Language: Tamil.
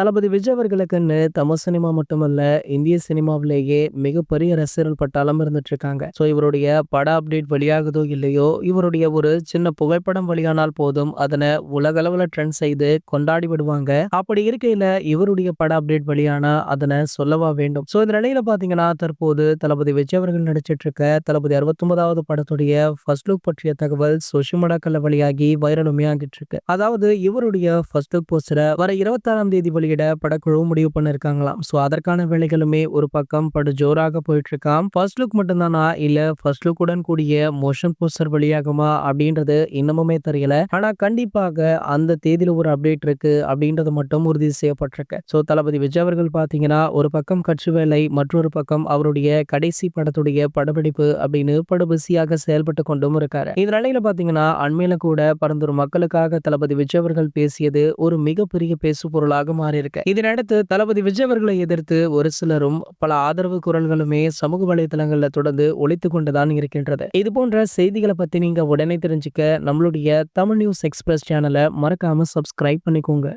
தளபதி விஜய் அவர்களுக்குன்னு தமிழ் சினிமா மட்டுமல்ல, இந்திய சினிமாவிலேயே மிகப்பெரிய ரசிகர்கள் பட்டாளம் இருந்துட்டு இருக்காங்க. இவருடைய பட அப்டேட் வெளியாகுதோ இல்லையோ, இவருடைய ஒரு சின்ன புகைப்படம் வெளியானால் போதும், அதனை உலகளவுல ட்ரெண்ட் செய்து கொண்டாடி விடுவாங்க. அப்படி இருக்கையில இவருடைய பட அப்டேட் வெளியானா அதனை சொல்லவா வேண்டும். இந்த நிலையில பாத்தீங்கன்னா, தற்போது தளபதி விஜய் அவர்கள் நடிச்சிட்டு இருக்க தளபதி 69வது படத்துடைய ஃபர்ஸ்ட் லுக் பற்றிய தகவல் சோஷியல் மீடியாக்கள்ல வெளியாகி வைரலுமே ஆகிட்டு இருக்கு. அதாவது இவருடைய ஃபர்ஸ்ட் லுக் போஸ்டரை வர 26ஆம் தேதி வெளியிட படக்குழு முடிவு பண்ணிருக்காங்களாம். அதற்கான வேலைகளுமே ஒரு பக்கம் படு ஜோராக போயிட்டு இருக்காம். ஃபர்ஸ்ட் லுக் மட்டும்தானா இல்ல ஃபர்ஸ்ட் லுக்குடன் கூடிய மோஷன் போஸ்டர் வெளியாகுமா அப்படின்றது இன்னமுமே தெரியல. ஆனா கண்டிப்பாக அந்த தேதியில ஒரு அப்டேட் இருக்கு அப்படின்றது மட்டும் உறுதி செய்யப்பட்டிருக்கு. தளபதி விஜய் அவர்கள் பாத்தீங்கன்னா ஒரு பக்கம் கட்சி வேலை, மற்றொரு பக்கம் அவருடைய கடைசி படத்துடைய படப்பிடிப்பு அப்படின்னு படு பிஸியாக செயல்பட்டு கொண்டும் இருக்காரு. இந்த நிலையில பாத்தீங்கன்னா அண்மையில கூட பரந்தூர் மக்களுக்காக தளபதி விஜய் அவர்கள் பேசியது ஒரு மிகப்பெரிய பேசு பொருளாக மாறியிருக்கு. இதனடுத்து தளபதி விஜய் அவர்களை எதிர்த்து ஒரு சிலரும் பல ஆதரவு குரல்களுமே சமூக வலைதளங்கள்ல தொடர்ந்து ஒலித்துக் கொண்டுதான் இருக்கின்றது. இது போன்ற செய்திகளை பத்தி நீங்க உடனே தெரிஞ்சுக்க நம்மளுடைய தமிழ் நியூஸ் எக்ஸ்பிரஸ் சேனலை மறக்காம சப்ஸ்கிரைப் பண்ணிக்கோங்க.